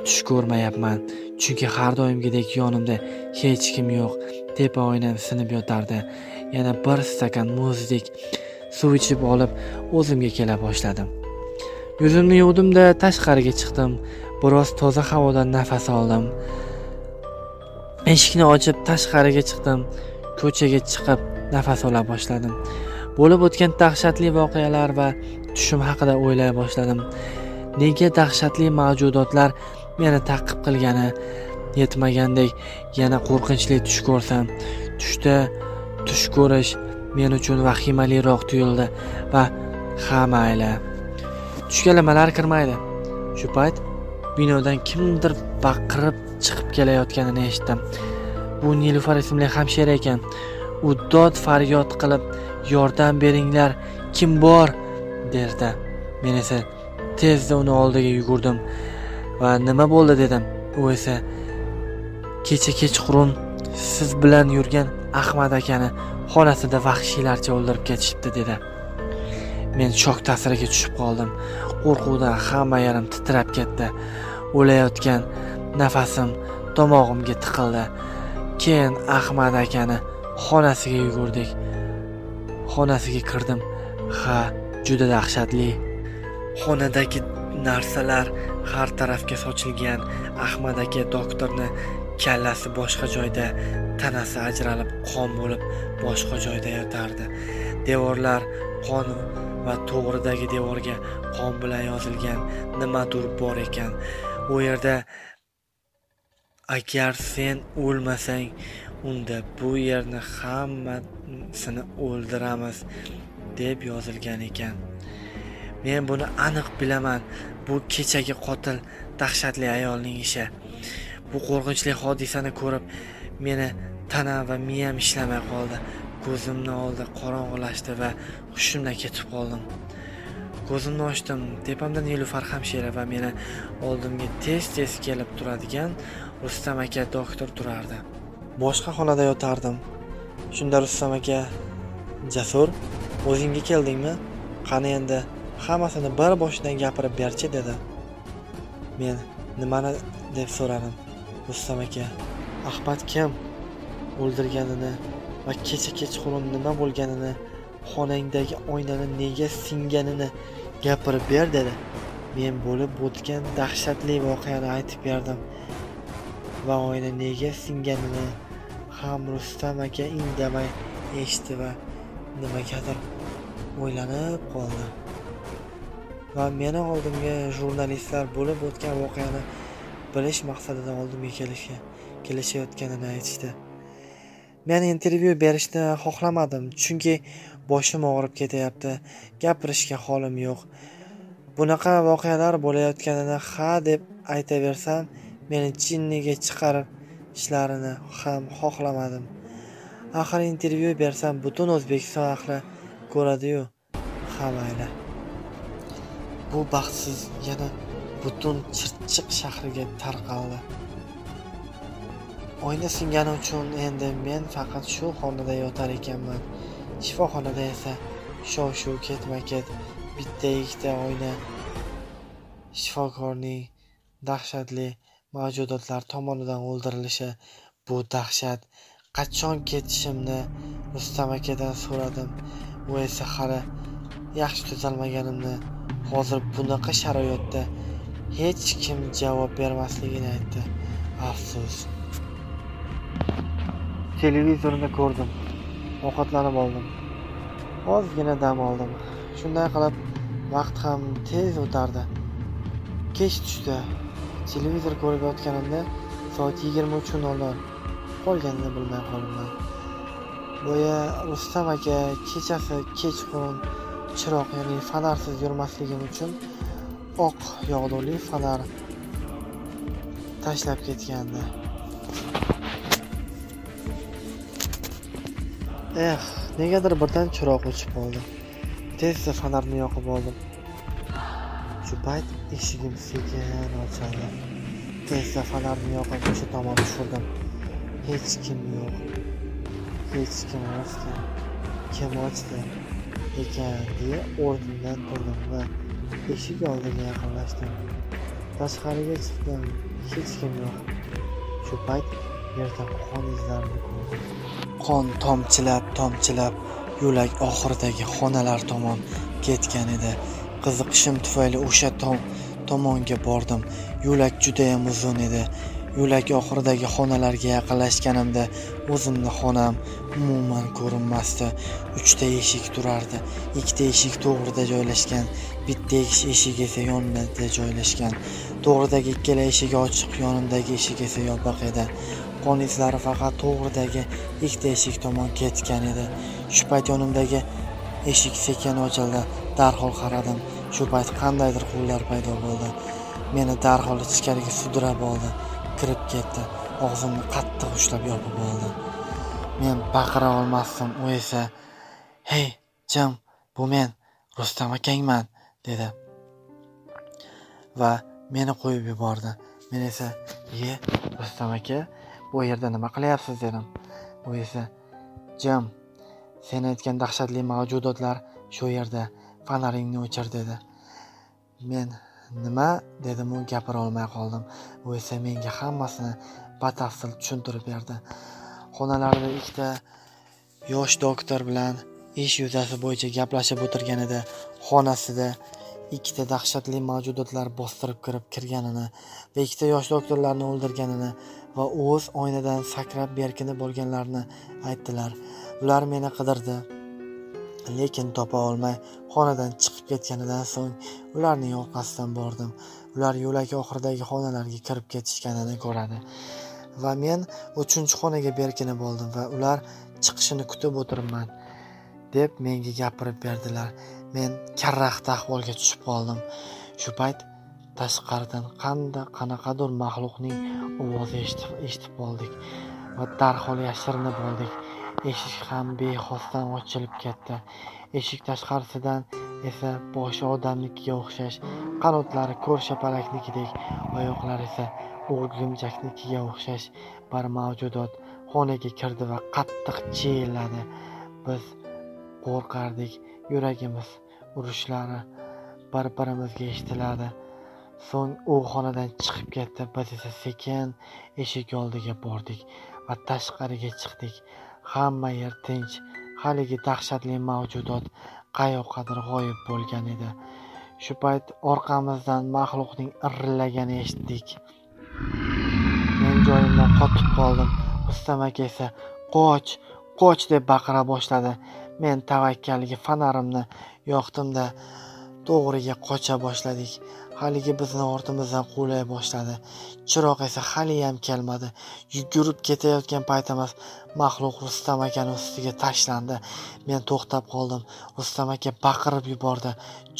Tush ko'rmayapman. Chunki har doimgidek yonimda hech kim yo'q. Tepa oynam sinib yotardi. Yana bir stakan muzdek suv ichib olib o'zimga kela boshladim. Yuzimni yuvdim-da tashqariga chiqdim. Biroz toza havodan nafas oldim. Eshikni ochib tashqariga chiqdim. Ko'chaga chiqib nafas ola boshladim. Bo'lib o'tgan dahshatli voqealar va tushim haqida o'ylay boshladim. Nega dahshatli mavjudotlar meni ta'qib qilgani yetmagandek yana qo'rqinchli tush ko'rsam, tushda tush ko'rish men uchun vahimaliroq tuyuldi va mayli. Tushga nimalar kirmaydi. Shu payt binodan kimdir baqirib chiqib kelayotganini eshitdim. Bu Nilufar ismli hamshira ekan. U dod faryod qilib, "Yordam beringlar, kim bor?" derdi. Men esa tezda uni oldiga yugurdim va "Nima bo'ldi?" dedim. U esa "Kecha kechqurun siz bilan yurgan Ahmad akani xonasida vahshiylarcha o'ldirib ketishibdi" dedi. Men shok ta'siriga tushib qoldim. Qo'rquvdan hamma yerim titrab ketdi. O'layotgan nafasim tomog'imga tiqildi. Keyin Ahmad akani xonasiga yugurdik. Xonasiga kirdim. Juda dahshatli. Xonadagi narsalar har tarafga sochilgan. Ahmad aka doktorni kallasi boshqa joyda, tanasi ajralib qon bo'lib boshqa joyda yotardi. Devorlar qon va to'g'ridagi devorga qon bilan yozilgan nimadir bor ekan. U yerda "Agar sen o'lmasang, unda bu yerni hammasini o'ldiramiz" deb yozilgan ekan. Men buni aniq bilaman. Bu kechagi qotil dahshatli ayolning ishi. Bu qo'rqinchli hodisani ko'rib, meni tana va miyam ishlamay qoldi. Ko'zimni oldi qorong'ilashdi va hushimdan ketib qoldim. Ko'zimni ochdim. Tepamda Nilufar hamshira va meni oldimga tez-tez kelib turadigan Rustam aka doktor turardi. Boshqa xonada yotardim. Shunda Rustam aka: "Jasur, o'zingga keldingmi? Qani endi hammasini bir boshidan gapirib berchi" dedi. Men "Nimani?" deb so'radim. Rustam aka: "Ahmad kim o'ldirganini va kecha kechqurun nima bo'lganini, xonangdagi oynani nega singanini gapirib ber" dedi. Men bo'lib o'tgan dahshatli voqeani aytib berdim va oyna nega singanini ham Rustam aka indamay eshitdi va nimagadir o'ylanib qoldi. Va meni oldimga jurnalistlar bo'lib o'tgan voqeani bilish maqsadida oldimga kelishayotganini aytishdi. Men intervyu berishni xohlamadim, chunki boshim og'rib ketyapti. Gapirishga holim yo'q. Bunaqa voqealar bo'layotganini deb aytaversam, meni jinniga chiqarishlarini ham xohlamadim. Axir intervyu bersam butun O'zbekiston ahli ko'radi-yu. Mayli. Bu baxtsiz yana butun Chirchiq shahriga tarqaldi. Oyna singani uchun endi men faqat shu xonada yotar ekanman. Shifoxonada esa shov-shuv ketma-ket bitta-ikkita oyna. Shifokorning dahshatli mavjudotlar tomonidan o'ldirilishi, bu dahshat. Qachon ketishimni Rustam akadan so'radim. U esa hali yaxshi tuzalmaganimni, hozir bunaqa sharoitda hech kim javob bermasligini aytdi. Afsus. Televizorni ko'rdim. Ovqatlanib oldim. Ozgina dam oldim. Shunday qilib vaqt ham tez o'tardi. Kech tushdi. Televizor ko'rib yotganimda soat 23:00 qolganini bilmay qoldim. Boya Rustam aka kechasi kechqurun chiroq, ya'ni fanarsiz yurmasligim uchun oq yog'duli fanar tashlab ketgandi. Negadir birdan chiroq o'chib qoldi. Tezda fanarni yoqib oldim. Shu payt eshigim sekin ochildi. Tezda fanarni yoqib o'sha tomon tushirdim. Hech kim yo'q. Hech kim ochdi. Kim ochdi ekan deya o'rnimdan turdim va eshik oldiga yaqinlashdim. Tashqariga chiqdim. Hech kim yo'q. Shu payt yerda qon izlarini ko'rdim. Qon tomchilab yo'lak oxiridagi xonalar tomon ketgan edi. Qiziqishim tufayli o'sha tomonga bordim. Yo'lak juda ham uzun edi. Yo'lak oxiridagi xonalarga yaqinlashganimda o'zimni xonam umuman ko'rinmasdi. 3 ta eshik turardi. 2 ta eshik to'g'rida joylashgan, bitta eshik esa yonida joylashgan. To'g'ridagi ikkala eshik ochiq, yonimdagi eshik esa yopiq edi. Qon izlari faqat to'g'ridagi ikkita eshik tomon ketgan edi. Shu payt yonimdagi eshik sekin ochildi. Darhol qaradim. Shu payt qandaydir qo'llar paydo bo'ldi. Meni darhol ichkariga sudrab oldi. Kirib ketdi. Og'zimni qattiq ushlab yopib oldi. Men baqira olmasdim. U esa, "Hey, Jim, bu men, Rustam akangman", dedi. Va meni qo'yib yubordi. Men esa, Rustam aka, bu yerda nima qilyapsiz?" dedim. U esa, "Jim, sen aytgan dahshatli mavjudotlar shu yerda, fanaringni o'chir", dedi. Men nima dedim, u gapira olmay qoldim. U esa menga hammasini batafsil tushuntirib berdi. Xonalarda ikkita yosh doktor bilan ish yuzasi bo'yicha gaplashib o'tirganida xonasida ikkita dahshatli mavjudotlar bostirib kirganini va ikkita yosh doktorlarni o'ldirganini va o'z oynadan sakrab berkinib olganlarini aytdilar. Ular meni qidirdi, lekin topa olmay xonadan chiqib ketganidan so'ng ularning orqasidan bordim. Ular yo'lak oxiridagi xonalarga kirib ketishganini ko'radi va men 3-xonaga berkinib oldim va ular chiqishini kutib o'tiribman deb menga gapirib berdilar. Men karaxt ahvolga tushib qoldim. Shu payt tashqaridan qanaqadir maxluqning ovozi eshitib qoldik va darhol yashirinib oldik. Eshik ham bexosdan ochilib ketdi. Eshik tashqarisidan esa boshi odamnikiga o'xshash, qanotlari ko'rshapalaknikidek, oyoqlari esa o'rgimchaknikiga o'xshash bir mavjudot xonaga kirdi va qattiq chiyilladi. Biz qo'rqardik, yuragimiz urishlari bir-birimizga eshitiladi. So'ng u xonadan chiqib ketdi. Biz esa sekin eshik oldiga bordik va tashqariga chiqdik. Hamma yer tinch. Haligi dahshatli mavjudot qayoqqadir g'oyib bo'lgan edi. Shu payt orqamizdan maxluqning irillagani eshitdik. Men joyimdan qotib qoldim. Rustam aka esa qoch deb baqira boshladi. Men tavakkalga fanarimni yoqdim-da to'g'riga qocha boshladik. Haligi bizni ortimizdan quvlay boshladi. Chiroq esa hali ham kelmadi. Yugurib ketayotgan paytimiz maxluq Rustam akaning ustiga tashlandi. Men to'xtab qoldim. Rustam aka baqirib yubordi.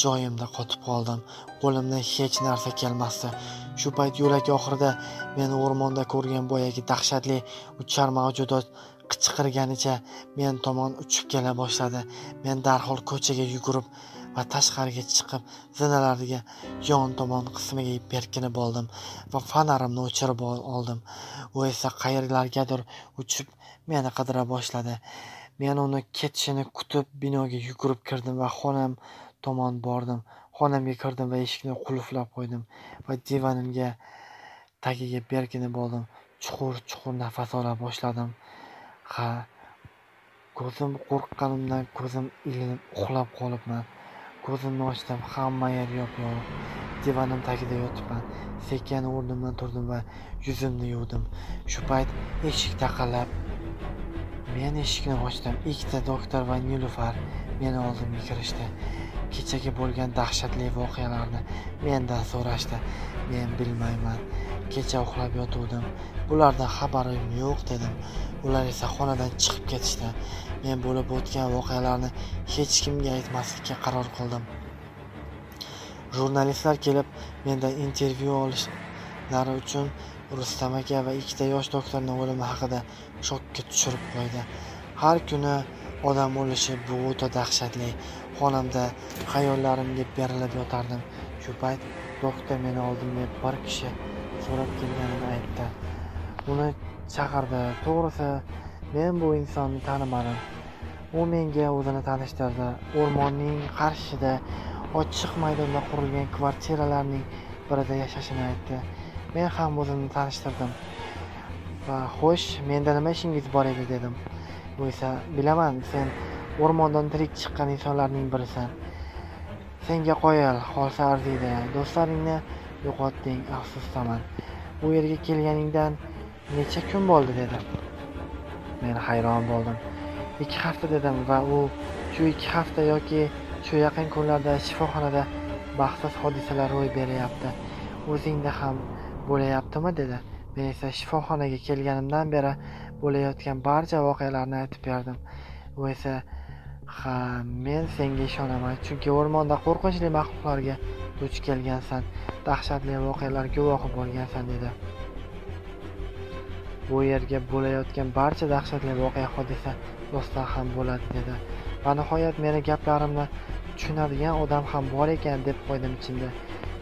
Joyimda qotib qoldim. Qo'limdan hech narsa kelmasdi. Shu payt yo'lak oxirida men o'rmonda ko'rgan boyagi dahshatli uchar mavjudot qichqirganicha men tomon uchib kela boshladi. Men darhol ko'chaga yugurib va tashqariga chiqib, zinalarga yon tomon qismiga berkinib oldim va fanarimni o'chirib oldim. U esa qayerlargadir uchib meni qidira boshladi. Men uni ketishini kutib binoga yugurib kirdim va xonam tomon bordim. Xonamga kirdim va eshikni qulflab qo'ydim va divanimga tagiga berkinib oldim. Chuqur nafas ola boshladim. Ko'zim qo'rqqanimdan ko'zim ilinib uxlab qolibman. Ko'zimni ochdim, hamma yer yop-yorug'. Divanim tagida yotibman. Sekin o'rnimdan turdim va yuzimni yuvdim. Shu payt eshik taqillab, men eshikni ochdim. Ikkita doktor va Nilufar meni oldimga kirishdi. Kechagi bo'lgan dahshatli voqealarni mendan so'rashdi. Men bilmayman. Kecha uxlab yotuvdim. Bulardan xabarim yo'q dedim. Ular esa xonadan chiqib ketishdi. Men bo'lib o'tgan voqealarni hech kimga aytmaslikka qaror qildim. Jurnalistlar kelib mendan intervyu olishlari uchun Rustam aka va ikkita yosh doktorning o'limi haqida shokka tushirib qo'ydi. Har kuni odam o'lishi bu o'ta dahshatli. Xonamda xayollarimga berilib yotardim. Shu payt doktor meni oldimga bir kishi so'rab kelganini aytdi. Uni chaqirdi. To'g'risi, men bu insonni tanimadim. U menga o'zini tanishtirdi. O'rmonning qarshida ochiq maydonda qurilgan kvartiralarning birida yashashini aytdi. Men ham o'zimni tanishtirdim. Va xo'sh, menda nima ishingiz bor edi dedim. Bu esa, bilaman, sen o'rmondan tirik chiqqan insonlarning birisan. Senga qoyil qolsa arziydi. Do'stlaringni yo'qotding, afsusdaman. Bu yerga kelganingdan necha kun bo'ldi dedi. Men hayron bo'ldim. 2 hafta dedim va u shu 2 hafta yoki shu yaqin kunlarda shifoxonada baxtsiz hodisalar ro'y beryapti. O'zingda ham bo'layaptimi dedi. Men esa shifoxonaga kelganimdan beri bo'layotgan barcha voqealarni aytib berdim. U esa, "Ha, men senga ishonaman, chunki o'rmonda qo'rqinchli maxluqlarga duch kelgansan, dahshatli voqealar guvohi bo'lgansan" dedi. Bu yerga bo'layotgan barcha dahshatli voqea hodisa rostdan ham bo'ladi dedi. Va nihoyat meni gaplarimni tushunadigan odam ham bor ekan deb qo'ydim ichimda.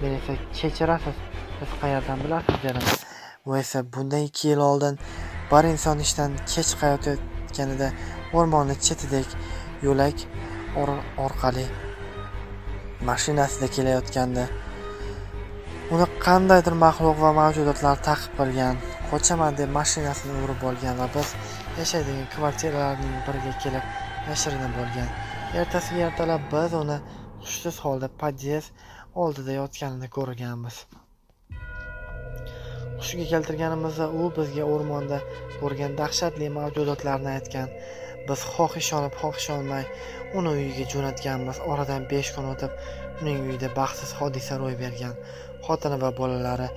Men esa, "Kechirasiz, siz qayerdan bilasiz" dedim. Bu esa bundan 2 yil oldin bir inson ishdan kech qaytayotganida o'rmonning chetidek yo'lak orqali mashinasida kelayotgandi. Uni qandaydir maxluq va mavjudotlar ta'qib qilgan, qochaman deb mashinasini urib olgan va biz yashaydigan kvartiralarning biriga kelib yashirinib bo'lgan. Ertasiga ertalab biz uni hushsiz holda podyezd oldida yotganini ko'rganmiz. Hushiga keltirganimizda u bizga o'rmonda ko'rgan dahshatli mavjudotlarni aytgan. Biz xoh ishonib, xoh ishonmay uni uyiga jo'natganmiz. Oradan 5 kun o'tib uning uyida baxtsiz hodisa ro'y bergan. Xotini va bolalari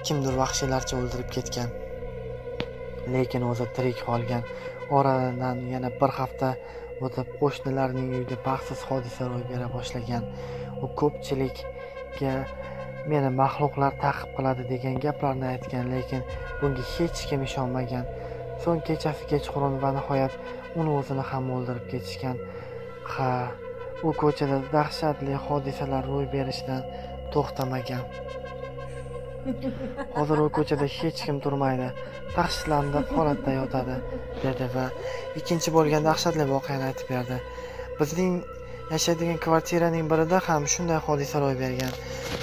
kimdir vahshiylarcha o'ldirib ketgan. Lekin o'zi tirik qolgan. Oradan yana 1 hafta o'tib qo'shnilarning uyida baxtsiz hodisa ro'y bera boshlagan. U ko'pchilikga meni maxluqlar ta'qib qiladi degan gaplarni aytgan, lekin bunga hech kim ishonmagan. So'ng kechasi kechqurun va nihoyat uni o'zini ham o'ldirib ketishgan. Ha, u ko'chada dahshatli hodisalar ro'y berishdan to'xtamagan. Hozir u ko'chada hech kim turmaydi, tashlandiq holatda yotadi dedi va ikkinchi bo'lgan dahshatli voqeani aytib berdi. Bizning yashaydigan kvartiraning birida ham shunday hodisa ro'y bergan.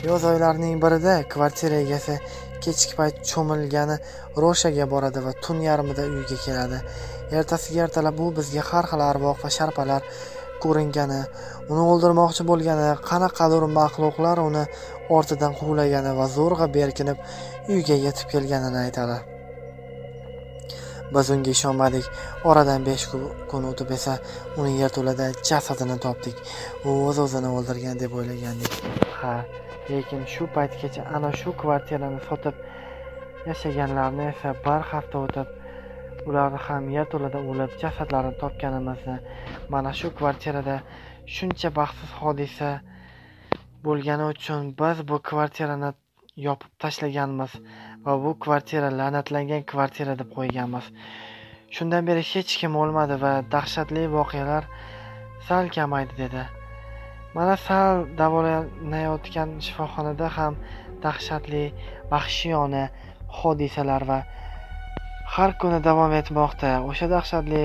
Yoz oylarining birida kvartira egasi kechki payt cho'milgani Roshaga boradi va tun yarmida uyiga keladi. Ertasiga ertalab u bizga har xil arvoh va sharpalar ko'ringani, uni o'ldirmoqchi bo'lgani, qanaqadir maxluqlar uni ortidan quvlagani va zo'rg'a berkinib uyga yetib kelganini aytadi. Biz unga ishonmadik. Oradan 5 kun o'tib esa uning yerto'lada jasadini topdik. U o'z-o'zini o'ldirgan deb o'ylagandik. Ha, lekin shu paytgacha ana shu kvartirani sotib yashaganlarni esa 1 hafta o'tib ularni ham yerto'lada o'lib jasadlarini topganimizni, mana shu kvartirada shuncha baxtsiz hodisa bo'lgani uchun biz bu kvartirani yopib tashlaganmiz va bu kvartira la'natlangan kvartira deb qo'yganmiz. Shundan beri hech kim o'lmadi va dahshatli voqealar sal kamaydi dedi. Mana sal davolanayotgan shifoxonada ham dahshatli, vahshiyona hodisalar va har kuni davom etmoqda. O'sha dahshatli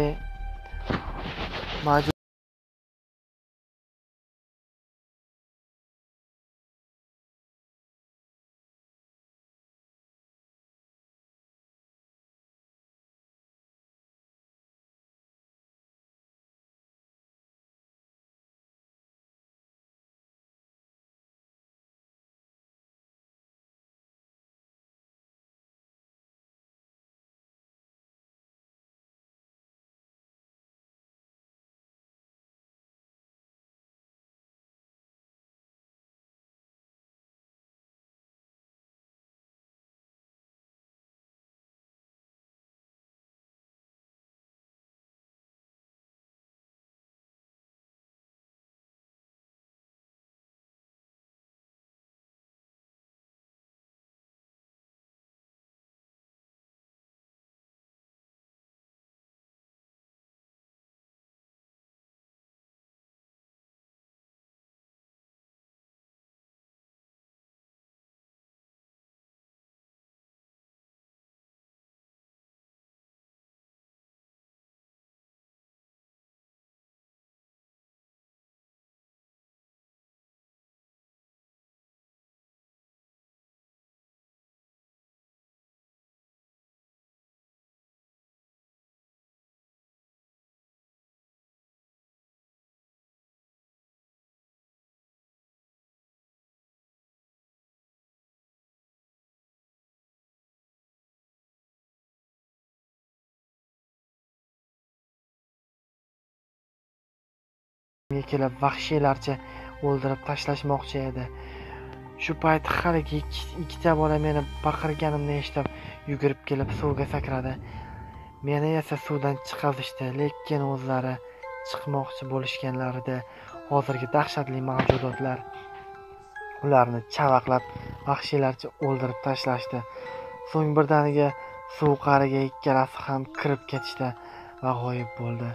menga kelib vahshiylarcha o'ldirib tashlashmoqchi edi. Shu payt haligi ikkita bola meni baqirganimni eshitib yugurib kelib suvga sakradi. Meni esa suvdan chiqazishdi, lekin o'zlari chiqmoqchi bo'lishganlarida hozirgi dahshatli mavjudotlar ularni chavaqlab vahshiylarcha o'ldirib tashlashdi. So'ng birdaniga suv qa'riga ikkalasi ham kirib ketishdi va g'oyib bo'ldi.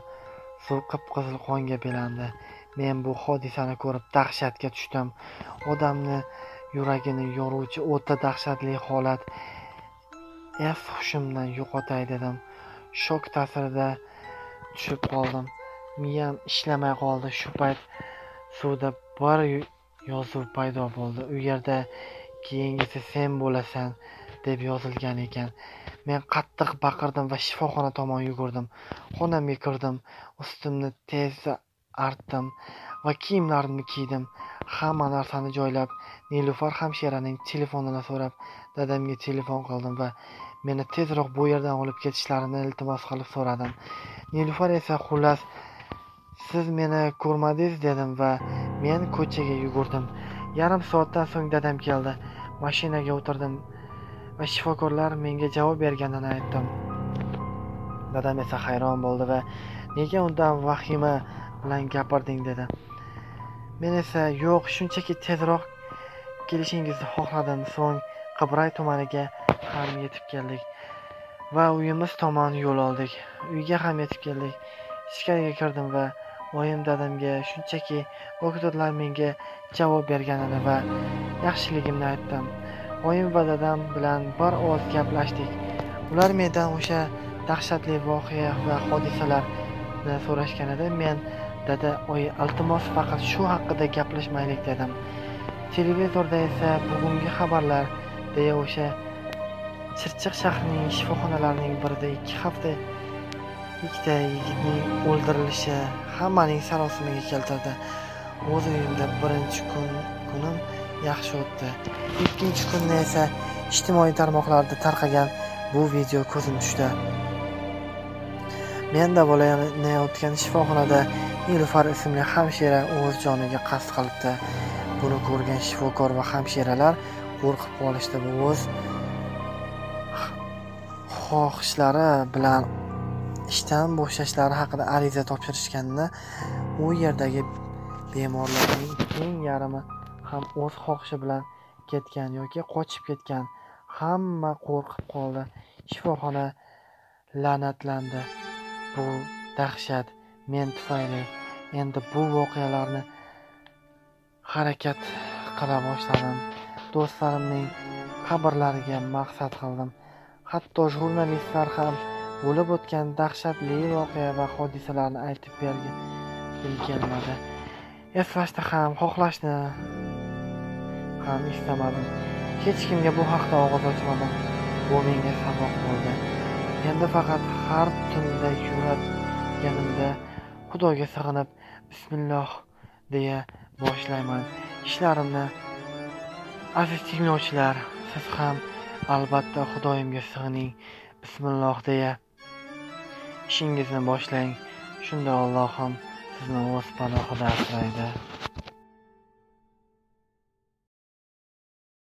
Suv qip-qizil qonga belandi. Men bu hodisani ko'rib dahshatga tushdim. Odamni yuragini yoruvchi o'ta dahshatli holat. Hushimdan yo'qotay dedim. Shok ta'sirida tushib qoldim. Miyam ishlamay qoldi. Shu payt suvda bir yozuv paydo bo'ldi. U yerda keyingisi sen bo'lasan deb yozilgan ekan. Men qattiq baqirdim va shifoxona tomon yugurdim. Xonamga kirdim, ustimni tezda artdim va kiyimlarimni kiydim. Hamma narsani joylab, Nilufar hamshiraning telefonini so'rab, dadamga telefon qildim va meni tezroq bu yerdan olib ketishlarini iltimos qilib so'radim. Nilufar esa xullas siz meni ko'rmadingiz dedim va men ko'chaga yugurdim. Yarim soatdan so'ng dadam keldi. Mashinaga o'tirdim va shifokorlar menga javob berganini aytdim. Dadam esa hayron bo'ldi va nega undan vahima bilan gapirding dedi. Men esa yo'q, shunchaki tezroq kelishingizni xohladim. So'ng Qibray tumaniga ham yetib keldik va uyimiz tomon yo'l oldik. Uyga ham yetib keldik. Ichkariga kirdim va oyim dadamga shunchaki doktorlar menga javob berganini va yaxshiligimni aytdim. Oyim va dadam bilan bir oz gaplashdik. Ular mendan o'sha dahshatli voqea va hodisalarni so'rashganida men dada, oyi, iltimos faqat shu haqida gaplashmaylik dedim. Televizorda esa bugungi xabarlar deya o'sha Chirchiq shahrining shifoxonalarining birida 2 hafta ikkita yigitning o'ldirilishi hammaning sarosimaga keltirdi. O'z uyimda birinchi kunim yaxshi o'tdi. Ikkinchi kunni esa ijtimoiy tarmoqlarda tarqagan bu video ko'zim tushdi. Men davolanayotgan shifoxonada Nilufar ismli hamshira o'z joniga qasd qilibdi. Buni ko'rgan shifokor va hamshiralar qo'rqib qolishdi va o'z xohishlari bilan ishdan bo'shashlari haqida ariza topshirishganini, u yerdagi bemorlarning teng yarmi ham o'z xohishi bilan ketgan yoki qochib ketgan. Hamma qo'rqib qoldi. Shifoxona la'natlandi. Bu dahshat men tufayli. Endi bu voqealarni harakat qila boshladim. Do'stlarimning qabrlariga maqsad qildim. Hatto jurnalistlar ham bo'lib o'tgan dahshatli voqea va hodisalarni aytib bergim kelmadi. Eslashni ham, xohlashni ham istamadim. Hech kimga bu haqda og'iz ochmadim. Bu menga saboq bo'ldi. Endi faqat har tunda yurganimda Xudoga sig'inib bismillah deya boshlayman ishlarimni. Aziz tinglovchilar, siz ham albatta Xudoyimga sig'ining, bismillah deya ishingizni boshlang. Shunda Allohim sizni o'z panohida asraydi.